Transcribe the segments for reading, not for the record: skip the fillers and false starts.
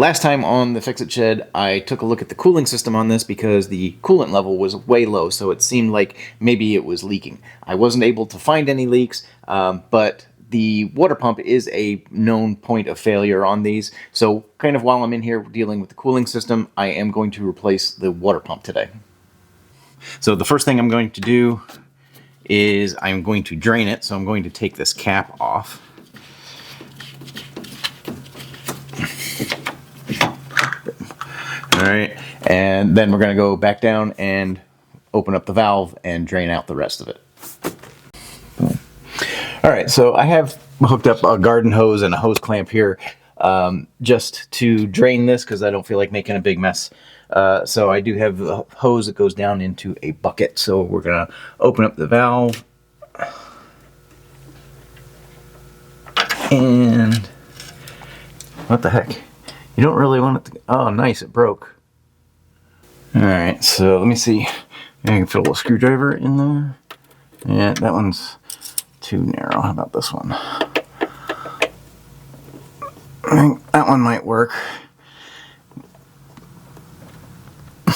Last time on the Fixit shed, I took a look at the cooling system on this because the coolant level was way low, so it seemed like maybe it was leaking. I wasn't able to find any leaks, but the water pump is a known point of failure on these, so kind of while I'm in here dealing with the cooling system, I am going to replace the water pump today. So the first thing I'm going to do is I'm going to drain it, so I'm going to take this cap off. All right, and then we're going to go back down and open up the valve and drain out the rest of it. All right, so I have hooked up a garden hose and a hose clamp here just to drain this because I don't feel like making a big mess. So I do have the hose that goes down into a bucket. So we're going to open up the valve. And what the heck? You don't really want it to... Oh, nice, it broke. All right, so let me see. I can fit a little screwdriver in there. Yeah, that one's too narrow. How about this one? I think that one might work. I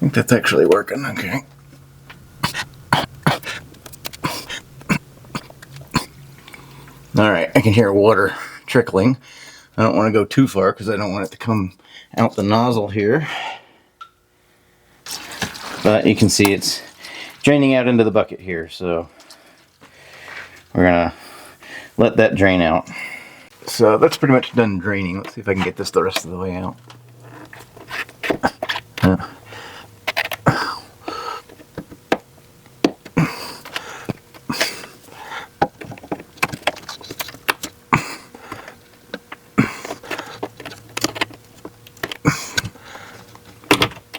think that's actually working. Okay. All right, I can hear water trickling. I don't want to go too far because I don't want it to come out the nozzle here. But you can see it's draining out into the bucket here, so we're gonna let that drain out. So that's pretty much done draining. Let's see if I can get this the rest of the way out.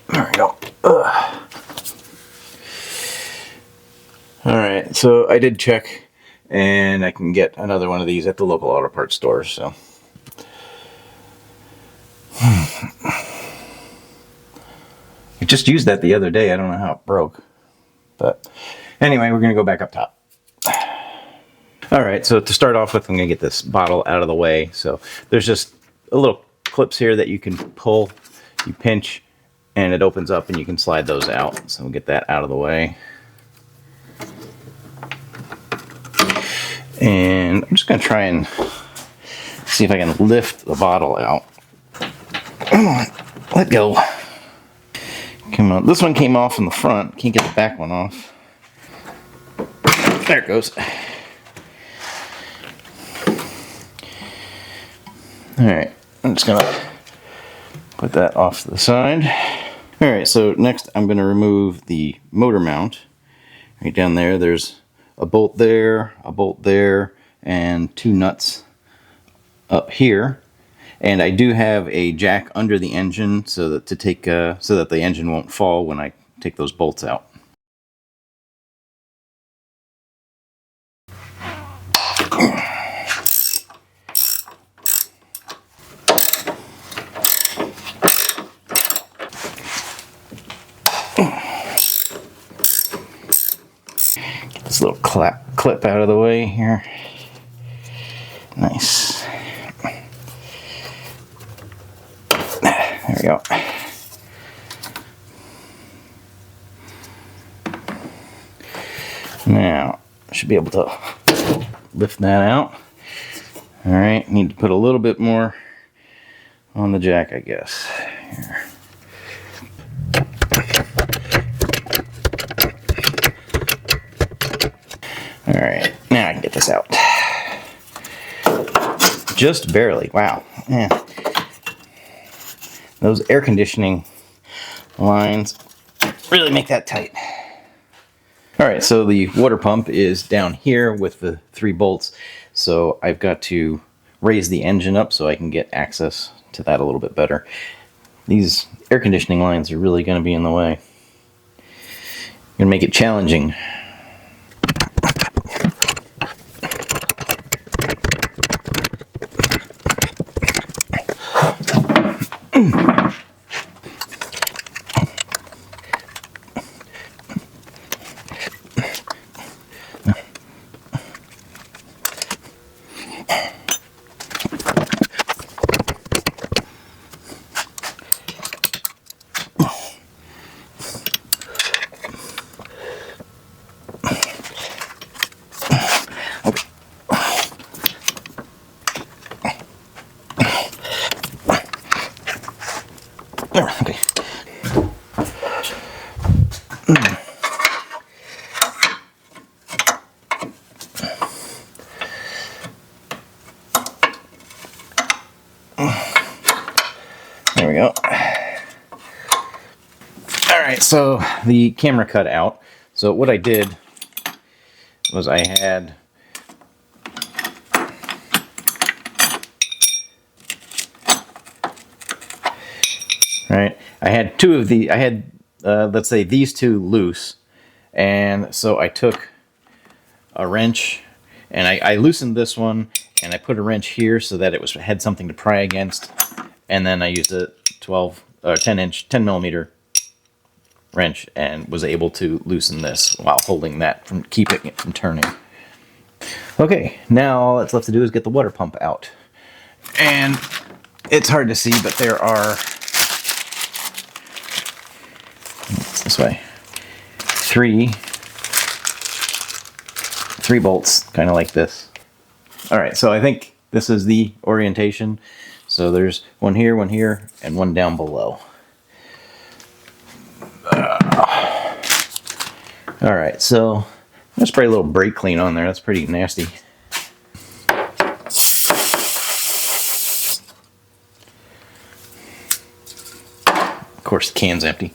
There we go. Alright, so I did check, and I can get another one of these at the local auto parts store, so. I just used that the other day. I don't know how it broke. But anyway, we're going to go back up top. Alright, so to start off with, I'm going to get this bottle out of the way. So there's just a little clips here that you can pull, you pinch, and it opens up and you can slide those out. So we'll get that out of the way. And I'm just going to try and see if I can lift the bottle out. Come on, let go. Come on, this one came off in the front. Can't get the back one off. There it goes. Alright, I'm just going to put that off to the side. Alright, so next I'm going to remove the motor mount. Right down there, there's a bolt there, and two nuts up here. And I do have a jack under the engine so that the engine won't fall when I take those bolts out. This little clip out of the way here. Nice. There we go. Now, I should be able to lift that out. Alright, need to put a little bit more on the jack, I guess. Here. Alright, now I can get this out. Just barely. Wow. Yeah. Those air conditioning lines really make that tight. Alright, so the water pump is down here with the 3 bolts. So I've got to raise the engine up so I can get access to that a little bit better. These air conditioning lines are really going to be in the way. Going to make it challenging. Okay. There we go. Alright, so the camera cut out. So what I did was I had I had two of the, let's say these two loose, and so I took a wrench and I loosened this one and I put a wrench here so that it had something to pry against, and then I used a 10 millimeter wrench and was able to loosen this while holding that from keeping it from turning. Okay, now all that's left to do is get the water pump out. And it's hard to see, but there are, this way, three bolts, kind of like this. All right, so I think this is the orientation. So there's one here, and one down below. All right, so I'm gonna spray a little brake clean on there. That's pretty nasty. Of course, the can's empty.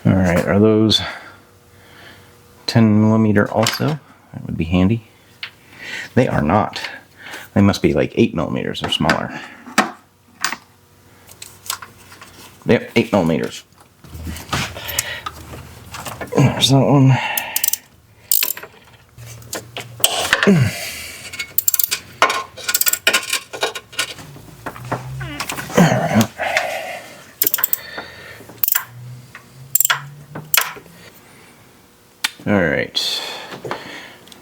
All right, are those 10 millimeter also? That would be handy. They are not. They must be like 8 millimeters or smaller. Yep, 8 millimeters. There's that one. All right,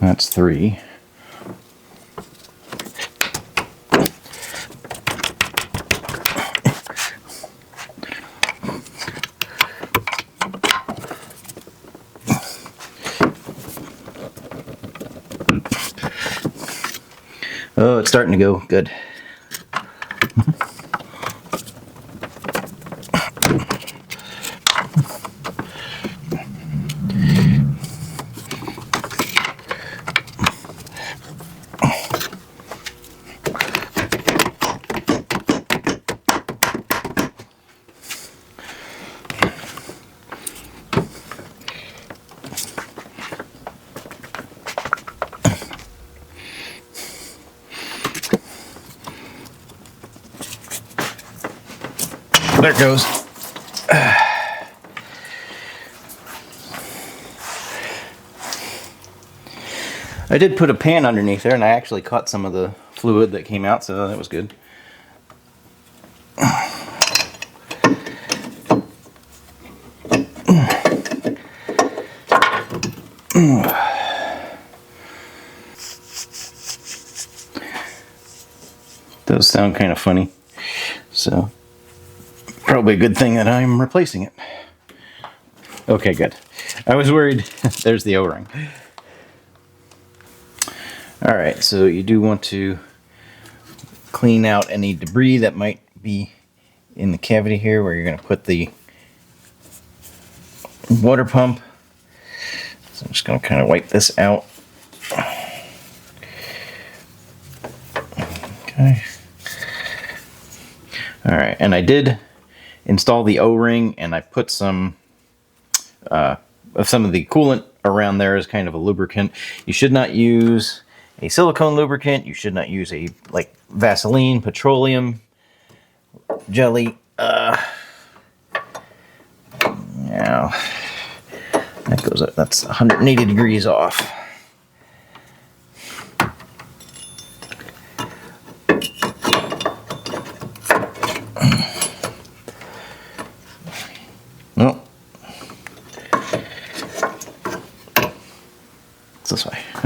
that's 3. Oh, it's starting to go good. There it goes. I did put a pan underneath there, and I actually caught some of the fluid that came out, so that was good. Does sound kind of funny, so probably a good thing that I'm replacing it. Okay, good. I was worried. There's the O-ring. Alright, so you do want to clean out any debris that might be in the cavity here where you're going to put the water pump. So I'm just going to kind of wipe this out. Okay. Alright, and I did install the O-ring, and I put some of the coolant around there as kind of a lubricant. You should not use a silicone lubricant. You should not use a like Vaseline, petroleum jelly. Now that goes up. That's 180 degrees off.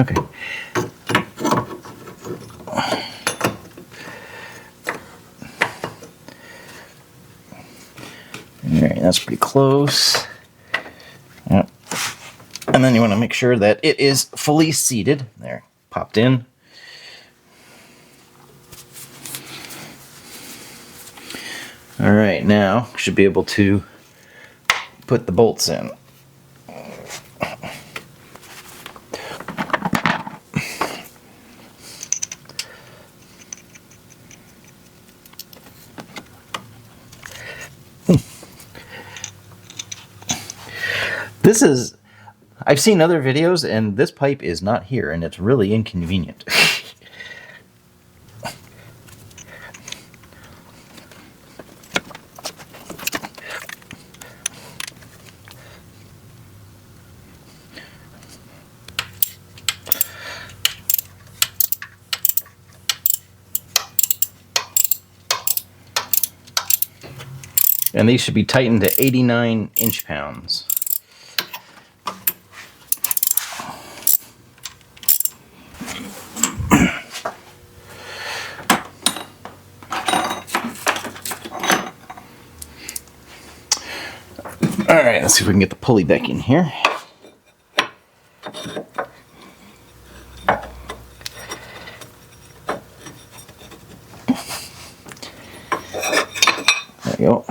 Okay. Alright, that's pretty close. Yep. And then you want to make sure that it is fully seated. There, popped in. Alright, now should be able to put the bolts in. This is, I've seen other videos and this pipe is not here and it's really inconvenient. And these should be tightened to 89 inch-pounds. Alright, let's see if we can get the pulley back in here. There we go.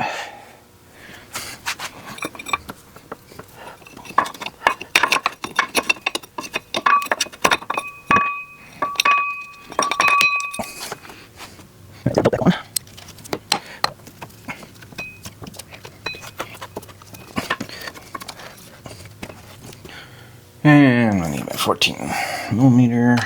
That one. And I need my 14mm.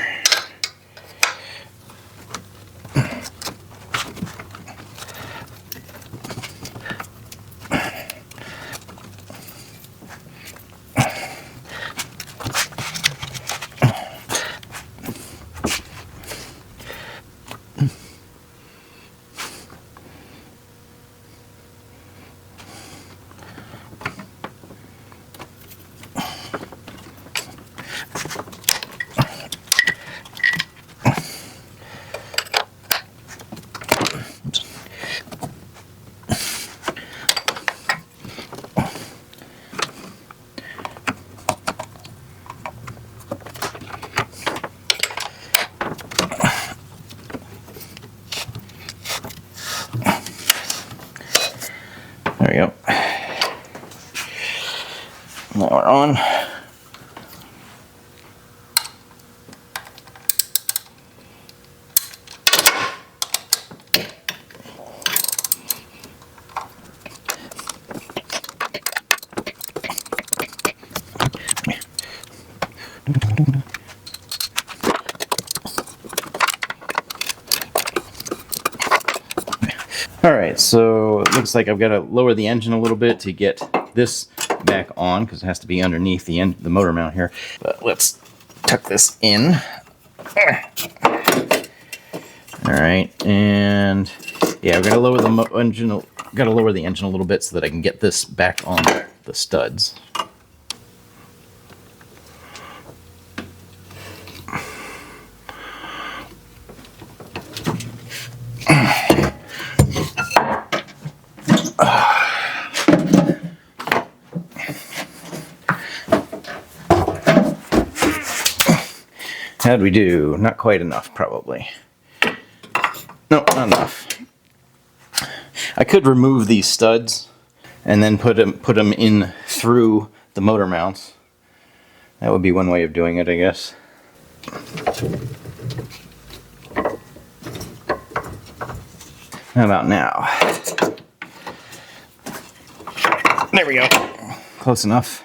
There we go. Now we're on. Alright, so it looks like I've got to lower the engine a little bit to get this back on, because it has to be underneath the motor mount here. But let's tuck this in. Alright, and yeah, I've got to lower the engine. Got to lower the engine a little bit so that I can get this back on the studs. How'd we do? Not quite enough, probably. No, not enough. I could remove these studs and then put them in through the motor mounts. That would be one way of doing it, I guess. How about now? There we go. Close enough.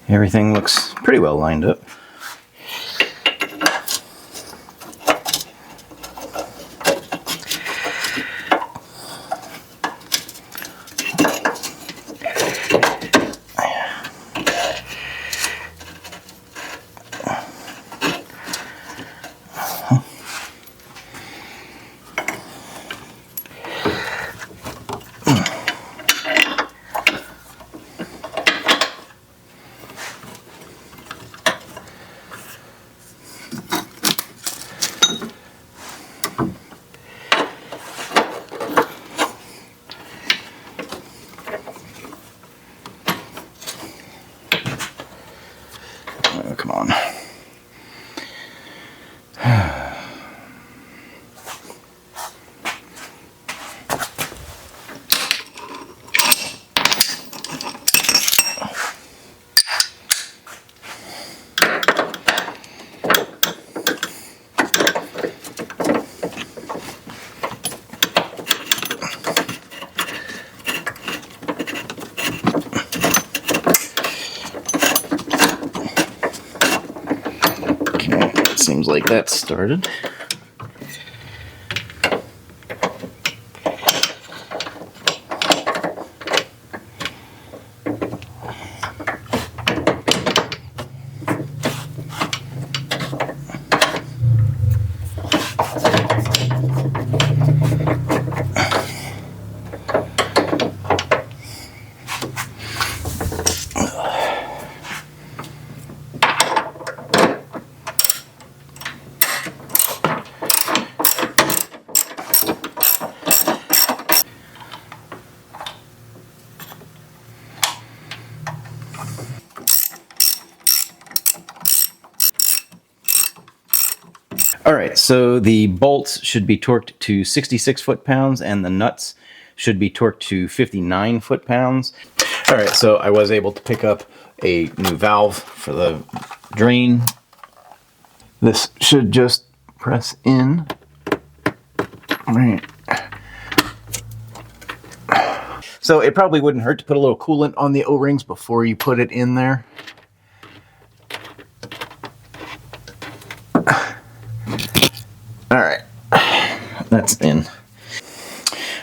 Everything looks pretty well lined up. seems like that's started. Alright, so the bolts should be torqued to 66 foot-pounds and the nuts should be torqued to 59 foot-pounds. Alright, so I was able to pick up a new valve for the drain. This should just press in. Right. So it probably wouldn't hurt to put a little coolant on the O-rings before you put it in there. Alright, that's in.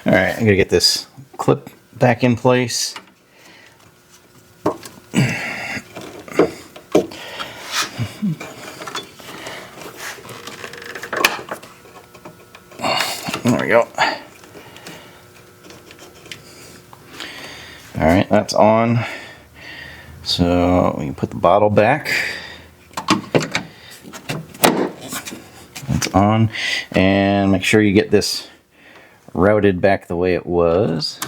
Alright, I'm gonna get this clip back in place. There we go. Alright, that's on. So we can put the bottle back. On, and make sure you get this routed back the way it was.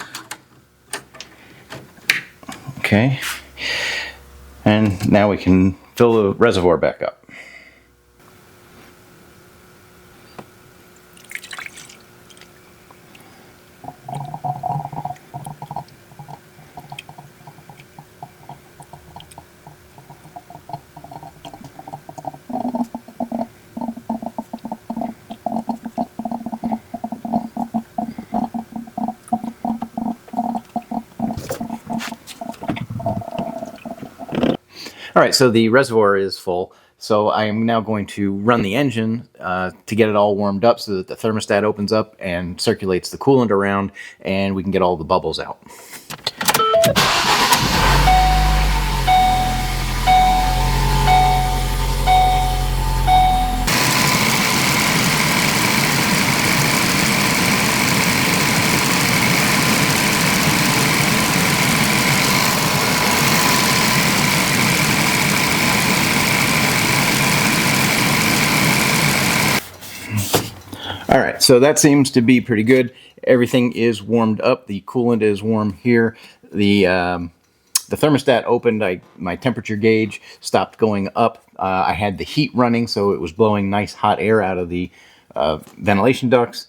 Okay, and now we can fill the reservoir back up. Alright, so the reservoir is full, so I am now going to run the engine to get it all warmed up so that the thermostat opens up and circulates the coolant around and we can get all the bubbles out. Alright, so that seems to be pretty good. Everything is warmed up. The coolant is warm here. The thermostat opened. My temperature gauge stopped going up. I had the heat running, so it was blowing nice hot air out of the ventilation ducts.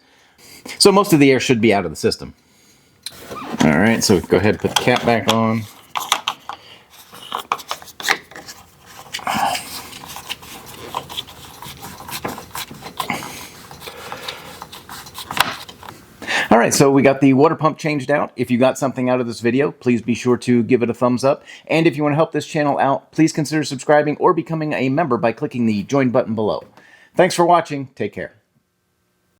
So most of the air should be out of the system. Alright, so go ahead and put the cap back on. Alright, so we got the water pump changed out. If you got something out of this video, please be sure to give it a thumbs up. And if you want to help this channel out, please consider subscribing or becoming a member by clicking the join button below. Thanks for watching. Take care.